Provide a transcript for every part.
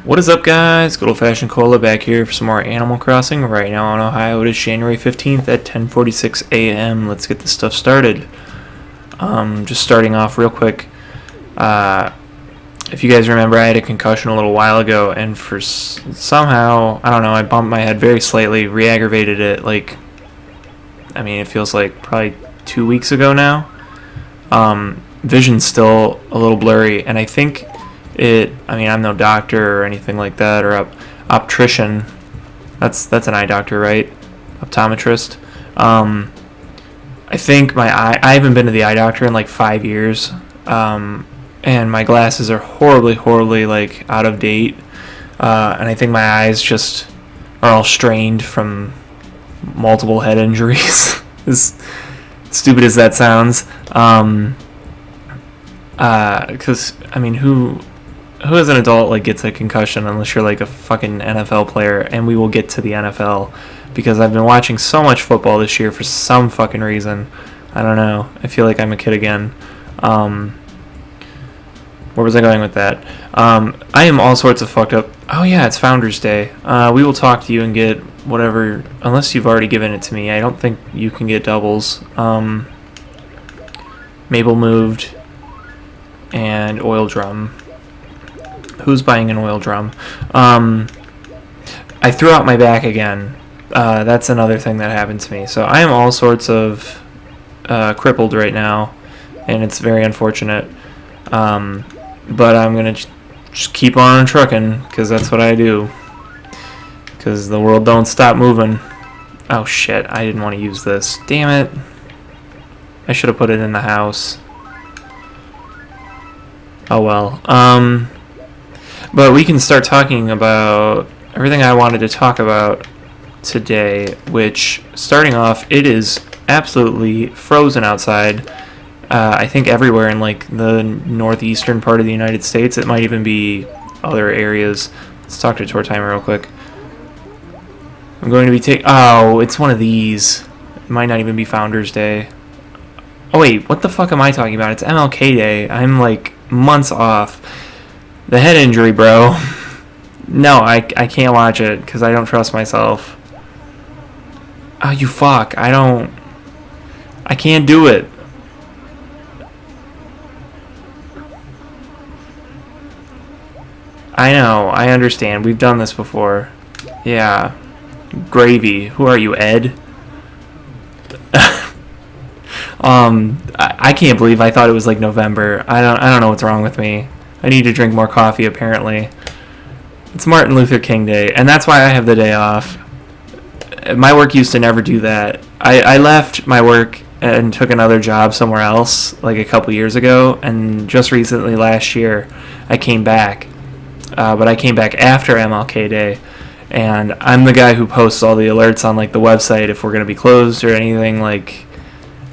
What is up, guys? Good old-fashioned Cola back here for some more Animal Crossing. Right now in Ohio, it is January 15th at 10:46 a.m. Let's get this stuff started. Just starting off real quick. If you guys remember, I had a concussion a little while ago, and somehow, I don't know, I bumped my head very slightly, re-aggravated it, it feels like probably 2 weeks ago now. Vision's still a little blurry, and I think I'm no doctor or anything like that, or optician. That's an eye doctor, right? Optometrist. I think I haven't been to the eye doctor in like 5 years. And my glasses are horribly out of date. And I think my eyes just are all strained from multiple head injuries. As stupid as that sounds. Because who as an adult gets a concussion unless you're like a fucking NFL player? And we will get to the NFL because I've been watching so much football this year for some fucking reason. I don't know. I feel like I'm a kid again. Where was I going with that? I am all sorts of fucked up. Oh yeah, it's Founders Day. We will talk to you and get whatever, unless you've already given it to me. I don't think you can get doubles. Mabel moved and oil drum. Who's buying an oil drum? I threw out my back again. That's another thing that happened to me. So I am all sorts of crippled right now, and it's very unfortunate. But I'm going to just keep on trucking, because that's what I do. Because the world don't stop moving. Oh shit, I didn't want to use this. Damn it. I should have put it in the house. Oh well. But we can start talking about everything I wanted to talk about today, which, starting off, it is absolutely frozen outside. I think everywhere in the northeastern part of the United States. It might even be other areas. Let's talk to Tour Timer real quick. I'm going to be oh, it's one of these. It might not even be Founders Day. Oh wait, what the fuck am I talking about? It's MLK Day. I'm months off. The head injury, bro. No, I can't watch it because I don't trust myself. Oh, you fuck. I can't do it. I know, I understand. We've done this before. Yeah. Gravy. Who are you, Ed? I can't believe I thought it was November. I don't know what's wrong with me. I need to drink more coffee, apparently. It's Martin Luther King Day, and that's why I have the day off. My work used to never do that. I left my work and took another job somewhere else a couple years ago, and just recently, last year, I came back. But I came back after MLK Day, and I'm the guy who posts all the alerts on the website if we're going to be closed or anything,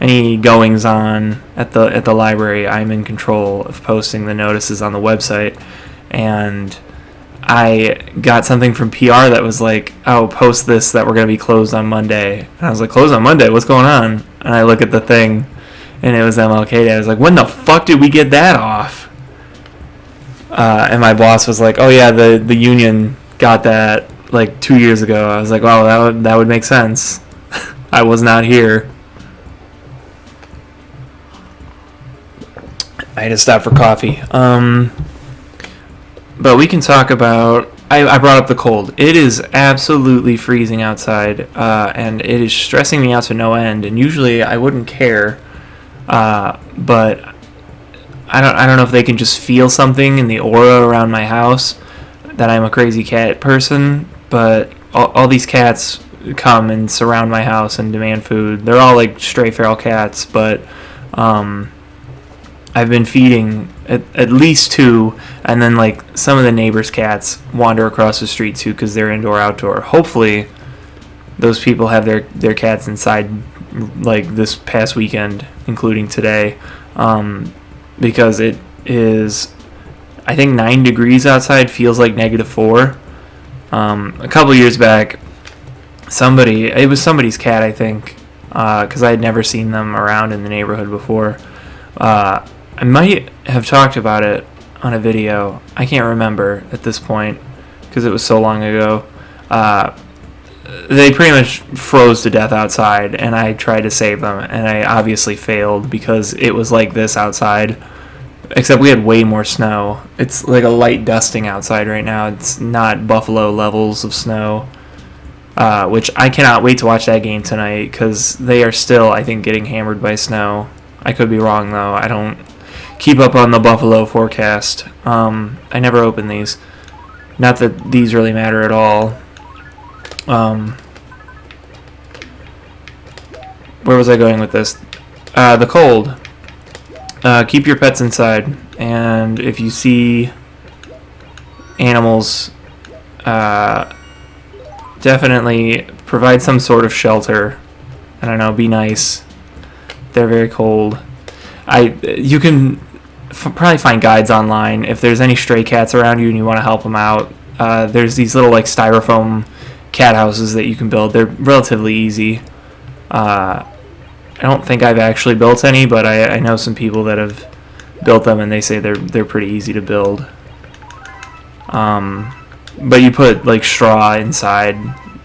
any goings on at the library. I'm in control of posting the notices on the website, and I got something from PR that was oh, post this that we're going to be closed on Monday. And I was like, closed on Monday? What's going on? And I look at the thing, and it was MLK Day. I was like, when the fuck did we get that off? And my boss was like, oh yeah, the union got that 2 years ago. I was like, well, that would make sense. I was not here. I had to stop for coffee. But we can talk about... I brought up the cold. It is absolutely freezing outside, and it is stressing me out to no end. And usually I wouldn't care, but I don't know if they can just feel something in the aura around my house that I'm a crazy cat person. But all these cats come and surround my house and demand food. They're all stray feral cats, but I've been feeding at least two, and then some of the neighbors' cats wander across the street too because they're indoor-outdoor. Hopefully those people have their cats inside this past weekend, including today, because it is, I think, 9 degrees outside, feels like -4. A couple years back, it was somebody's cat, I think, because I had never seen them around in the neighborhood before. I might have talked about it on a video. I can't remember at this point because it was so long ago. They pretty much froze to death outside, and I tried to save them, and I obviously failed because it was like this outside, except we had way more snow. It's like a light dusting outside right now. It's not Buffalo levels of snow, which I cannot wait to watch that game tonight because they are still, I think, getting hammered by snow. I could be wrong, though. I don't keep up on the Buffalo forecast. I never open these. Not that these really matter at all. Where was I going with this? The cold. Keep your pets inside, and if you see animals, definitely provide some sort of shelter. I don't know, be nice. They're very cold. You can probably find guides online if there's any stray cats around you and you want to help them out. There's these little like styrofoam cat houses that you can build. They're relatively easy. I don't think I've actually built any, but I know some people that have built them, and they say they're pretty easy to build. But you put like straw inside,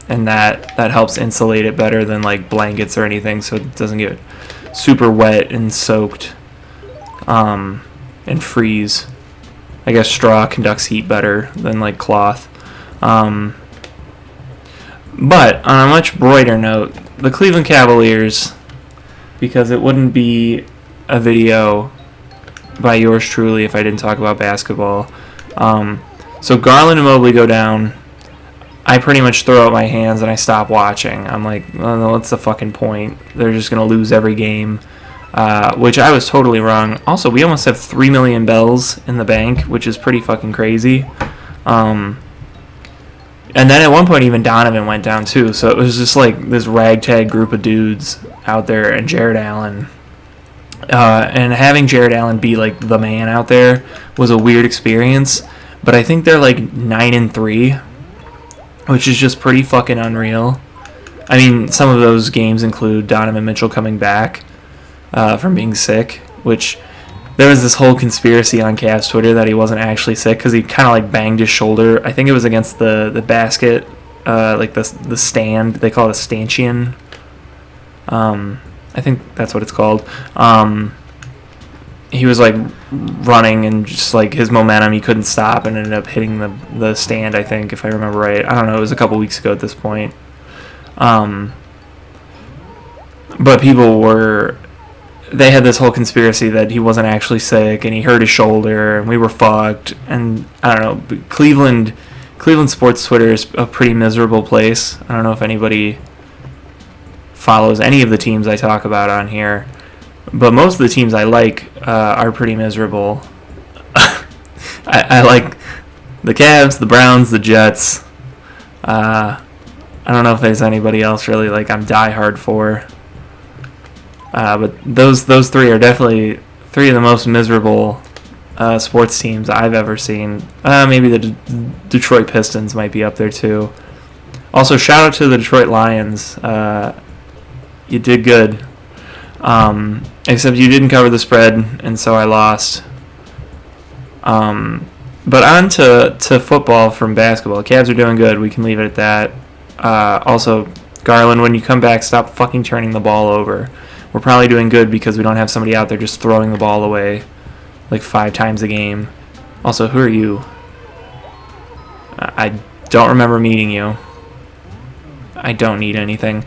and that helps insulate it better than like blankets or anything, so it doesn't get super wet and soaked and freeze. I guess straw conducts heat better than like cloth. But on a much brighter note, the Cleveland Cavaliers, because it wouldn't be a video by yours truly if I didn't talk about basketball. So Garland and Mobley go down. I pretty much throw up my hands and I stop watching. I'm like, oh, what's the fucking point? They're just going to lose every game, which I was totally wrong. Also, we almost have 3 million bells in the bank, which is pretty fucking crazy. And then at one point, even Donovan went down too. So it was just like this ragtag group of dudes out there, and Jared Allen. And having Jared Allen be like the man out there was a weird experience. But I think they're like 9-3, which is just pretty fucking unreal. I mean, some of those games include Donovan Mitchell coming back from being sick, which there was this whole conspiracy on Cavs Twitter that he wasn't actually sick because he kind of like banged his shoulder. I think it was against the basket, like the stand. They call it a stanchion. I think that's what it's called. He was like running and just like his momentum, he couldn't stop and ended up hitting the stand, I think, if I remember right. I don't know, it was a couple weeks ago at this point. But they had this whole conspiracy that he wasn't actually sick and he hurt his shoulder and we were fucked. And I don't know, Cleveland sports Twitter is a pretty miserable place. I don't know if anybody follows any of the teams I talk about on here, but most of the teams I like are pretty miserable. I like the Cavs, the Browns, the Jets. I don't know if there's anybody else really like I'm diehard for. But those three are definitely three of the most miserable sports teams I've ever seen. Maybe the Detroit Pistons might be up there too. Also, shout out to the Detroit Lions. You did good. Except you didn't cover the spread, and so I lost. But on to football from basketball. The Cavs are doing good. We can leave it at that. Also, Garland, when you come back, stop fucking turning the ball over. We're probably doing good because we don't have somebody out there just throwing the ball away like 5 times a game. Also, who are you? I don't remember meeting you. I don't need anything.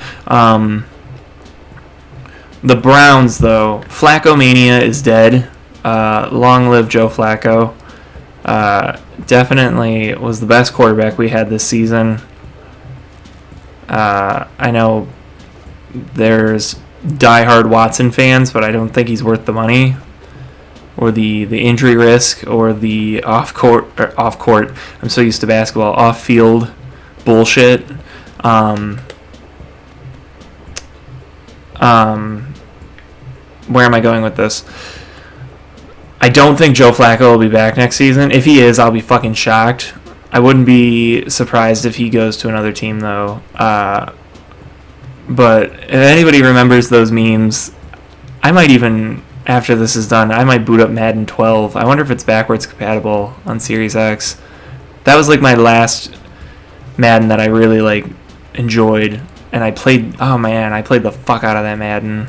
The Browns, though, Flaccomania is dead. Long live Joe Flacco. Definitely was the best quarterback we had this season. I know there's diehard Watson fans, but I don't think he's worth the money or the injury risk or the off court. I'm so used to basketball. Off field bullshit. Where am I going with this? I don't think Joe Flacco will be back next season. If he is, I'll be fucking shocked. I wouldn't be surprised if he goes to another team, though. But if anybody remembers those memes, I might even after this is done, I might boot up Madden 12. I wonder if it's backwards compatible on Series X. That was like my last Madden that I really like enjoyed, and I played the fuck out of that Madden.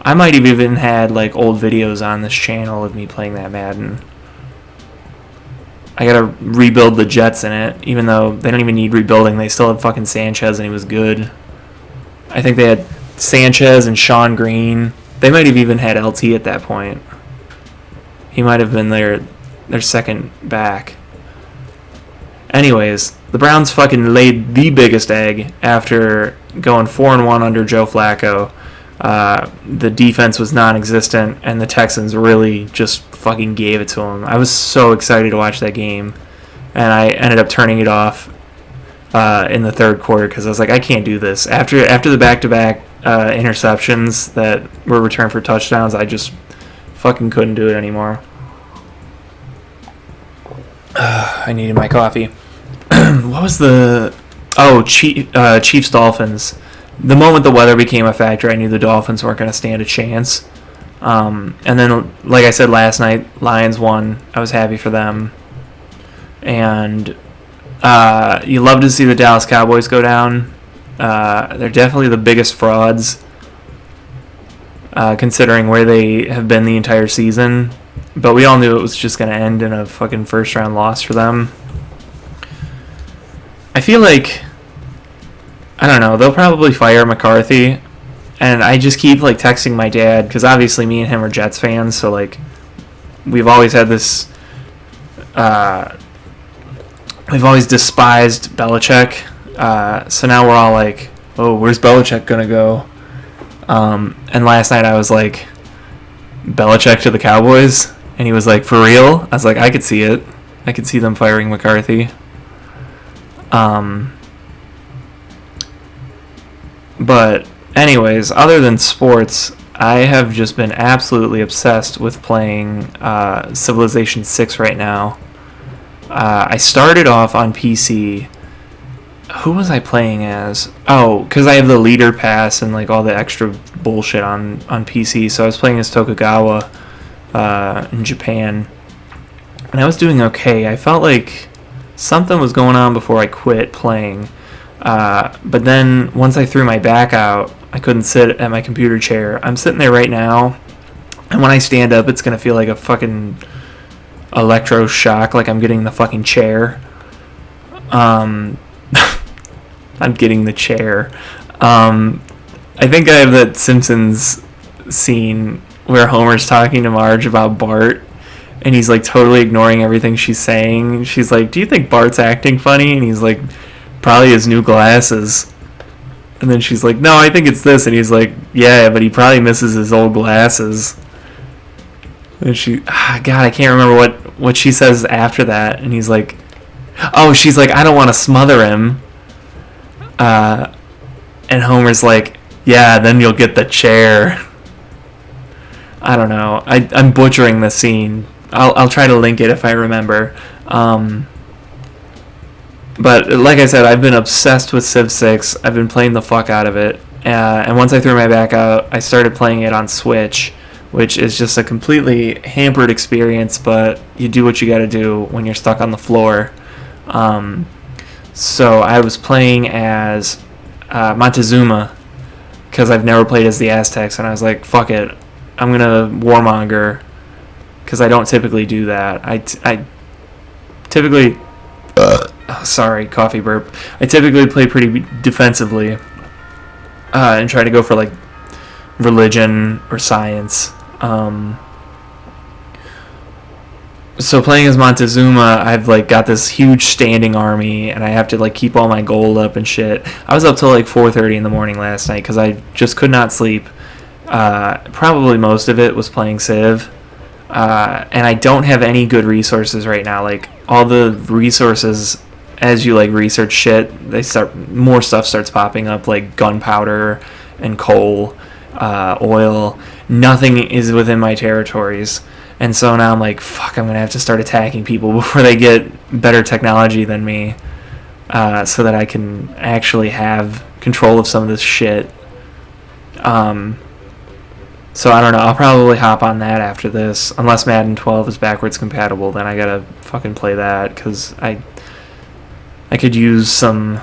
I might have even had like old videos on this channel of me playing that Madden. I gotta rebuild the Jets in it, even though they don't even need rebuilding. They still had fucking Sanchez, and he was good. I think they had Sanchez and Sean Green. They might have even had LT at that point. He might have been their second back. Anyways, the Browns fucking laid the biggest egg after going 4-1 under Joe Flacco. The defense was non-existent, and the Texans really just fucking gave it to them. I was so excited to watch that game, and I ended up turning it off in the third quarter because I was like, I can't do this. After the back-to-back interceptions that were returned for touchdowns, I just fucking couldn't do it anymore. I needed my coffee. What was the... Oh, Chiefs-Dolphins. The moment the weather became a factor, I knew the Dolphins weren't going to stand a chance. And then, like I said last night, Lions won. I was happy for them. And you love to see the Dallas Cowboys go down. They're definitely the biggest frauds, considering where they have been the entire season. But we all knew it was just going to end in a fucking first-round loss for them. I feel like, I don't know, they'll probably fire McCarthy. And I just keep, like, texting my dad, because obviously me and him are Jets fans, so, like, we've always had this, we've always despised Belichick. So now we're all like, oh, where's Belichick going to go? And last night I was like, Belichick to the Cowboys? And he was like, for real? I was like, I could see it. I could see them firing McCarthy. But anyways, other than sports, I have just been absolutely obsessed with playing Civilization 6 right now. I started off on PC. Who was I playing as? Oh, because I have the leader pass and like all the extra bullshit on PC. So I was playing as Tokugawa in Japan. And I was doing okay. I felt like something was going on before I quit playing. But then once I threw my back out, I couldn't sit at my computer chair. I'm sitting there right now, and when I stand up, it's going to feel like a fucking electroshock, like I'm getting the fucking chair. I'm getting the chair. I think I have that Simpsons scene where Homer's talking to Marge about Bart, and he's like totally ignoring everything she's saying. She's like, do you think Bart's acting funny? And he's like, probably his new glasses. And then she's like, no, I think it's this. And he's like, yeah, but he probably misses his old glasses. And God, I can't remember what she says after that. And he's like, oh, she's like, I don't want to smother him. And Homer's like, yeah, then you'll get the chair. I don't know. I'm butchering the scene. I'll try to link it if I remember. But like I said, I've been obsessed with Civ 6. I've been playing the fuck out of it. And once I threw my back out, I started playing it on Switch, which is just a completely hampered experience, but you do what you gotta do when you're stuck on the floor. So I was playing as Montezuma, because I've never played as the Aztecs, and I was like, fuck it, I'm gonna warmonger, because I don't typically do that. I typically... sorry, coffee burp. I typically play pretty defensively and try to go for like religion or science. So playing as Montezuma, I've like got this huge standing army, and I have to like keep all my gold up and shit. I was up till like 4:30 in the morning last night because I just could not sleep. Probably most of it was playing Civ. And I don't have any good resources right now. Like all the resources, as you like research shit, more stuff starts popping up, like gunpowder and coal, oil. Nothing is within my territories, and so now I'm like, fuck, I'm gonna have to start attacking people before they get better technology than me, so that I can actually have control of some of this shit. So I don't know. I'll probably hop on that after this, unless Madden 12 is backwards compatible. Then I gotta fucking play that because I could use some.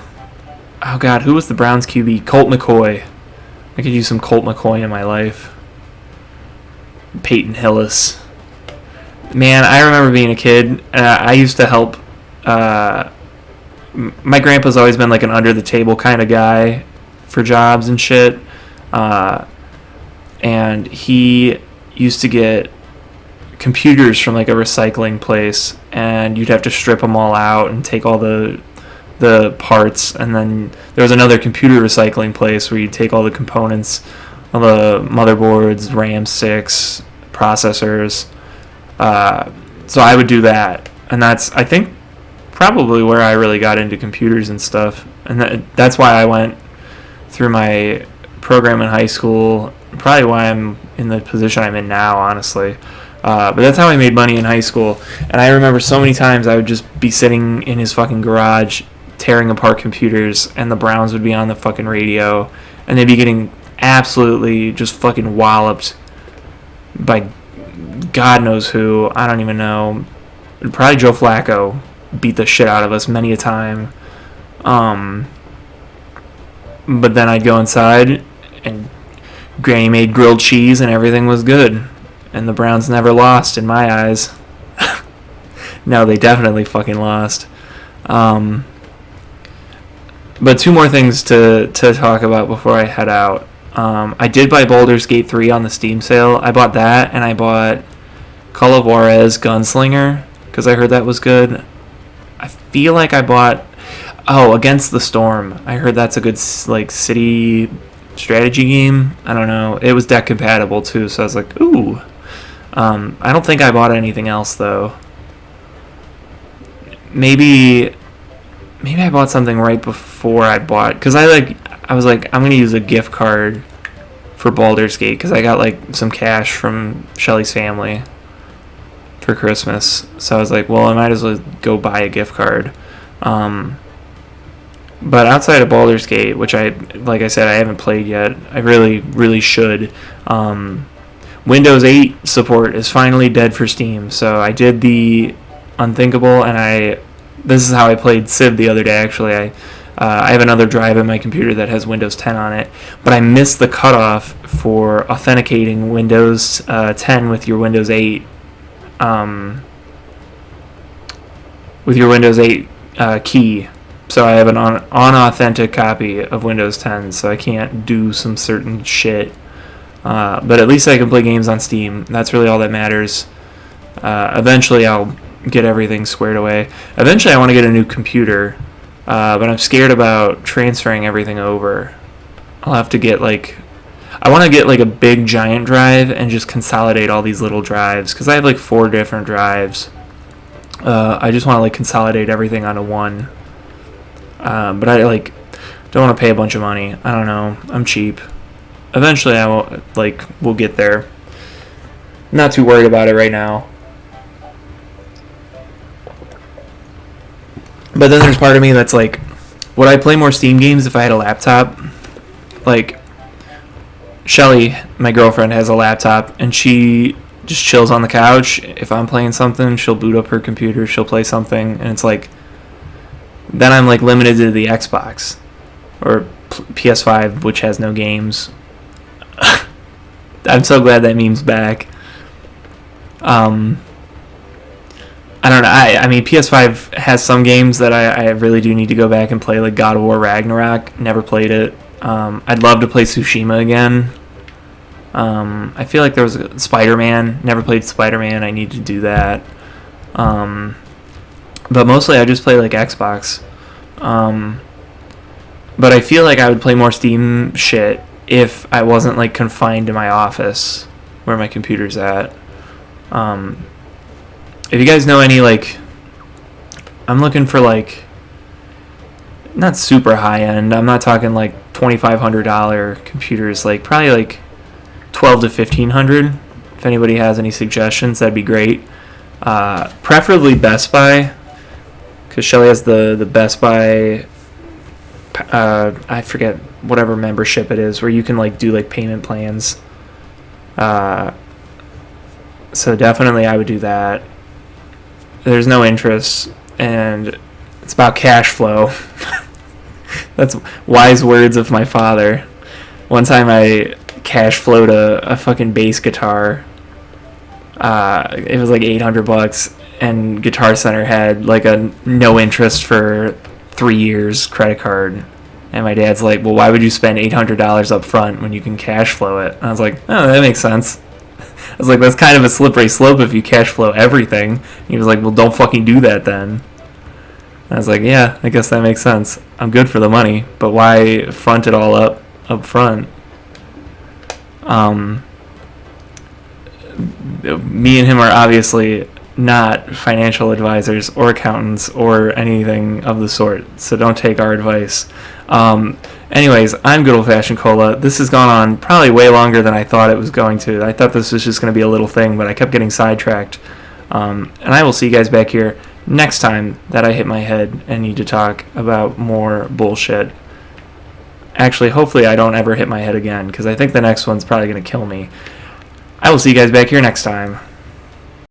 Oh God, who was the Browns QB? Colt McCoy. I could use some Colt McCoy in my life. Peyton Hillis. Man, I remember being a kid. I used to help. My grandpa's always been like an under the table kind of guy for jobs and shit. And he used to get computers from like a recycling place, and you'd have to strip them all out and take all the parts, and then there was another computer recycling place where you'd take all the components of the motherboards, RAM sticks, processors. So I would do that, and that's, I think, probably where I really got into computers and stuff, and that's why I went through my program in high school. Probably why I'm in the position I'm in now, honestly. But that's how I made money in high school. And I remember so many times I would just be sitting in his fucking garage tearing apart computers, and the Browns would be on the fucking radio, and they'd be getting absolutely just fucking walloped by God knows who. I don't even know. Probably Joe Flacco beat the shit out of us many a time. But then I'd go inside, and Granny made grilled cheese, and everything was good. And the Browns never lost in my eyes. No, they definitely fucking lost. But two more things to talk about before I head out. I did buy Baldur's Gate 3 on the Steam sale. I bought that, and I bought Call of Juarez Gunslinger, because I heard that was good. I feel like I bought... Against the Storm. I heard that's a good like city strategy game. I don't know. It was deck compatible too, so I was like, ooh. I don't think I bought anything else though. Maybe I bought something right before I bought, because I was like, I'm gonna use a gift card for Baldur's Gate because I got like some cash from Shelly's family for Christmas. So I was like, well, I might as well go buy a gift card. But outside of Baldur's Gate, which like I said, I haven't played yet, I really, really should. Windows 8 support is finally dead for Steam, so I did the unthinkable, and this is how I played Civ the other day, actually. I have another drive in my computer that has Windows 10 on it, but I missed the cutoff for authenticating Windows 10 with your Windows 8, key. So I have an unauthentic copy of Windows 10, so I can't do some certain shit. But at least I can play games on Steam. That's really all that matters. Eventually I'll get everything squared away. Eventually I want to get a new computer, but I'm scared about transferring everything over. I'll have to get I want to get a big giant drive and just consolidate all these little drives, because I have 4 different drives. I just want to consolidate everything onto one. But I don't want to pay a bunch of money. I don't know. I'm cheap. Eventually I will, we'll get there. Not too worried about it right now. But then there's part of me that's would I play more Steam games if I had a laptop? Shelly, my girlfriend, has a laptop, and she just chills on the couch. If I'm playing something, she'll boot up her computer, she'll play something, and it's then I'm limited to the Xbox or PS5, which has no games. I'm so glad that meme's back. I don't know. I mean, PS5 has some games that I really do need to go back and play, like God of War Ragnarok. Never played it. I'd love to play Tsushima again. I feel like there was Spider-Man. Never played Spider-Man. I need to do that. But mostly I just play Xbox. But I feel like I would play more Steam shit if I wasn't confined to my office where my computer's at. If you guys know any I'm looking for not super high end. I'm not talking $2,500 computers. Probably $1,200 to $1,500. If anybody has any suggestions, that'd be great. Preferably Best Buy, because Shelly has the Best Buy. I forget whatever membership it is where you can do payment plans. So definitely I would do that. There's no interest, and it's about cash flow. That's wise words of my father. One time I cash flowed a fucking bass guitar. It was like $800, and Guitar Center had like a no interest for 3 years credit card. And my dad's like, well, why would you spend $800 up front when you can cash flow it? And I was like, oh, that makes sense. I was like, that's kind of a slippery slope if you cash flow everything. And he was like, well, don't fucking do that then. And I was like, yeah, I guess that makes sense. I'm good for the money, but why front it all up front? Me and him are obviously not financial advisors or accountants or anything of the sort, so don't take our advice. Anyways, I'm Good Old Fashioned Cola. This has gone on probably way longer than I thought it was going to. I thought this was just going to be a little thing, but I kept getting sidetracked. And I will see you guys back here next time that I hit my head and need to talk about more bullshit. Actually, hopefully I don't ever hit my head again, because I think the next one's probably going to kill me. I will see you guys back here next time.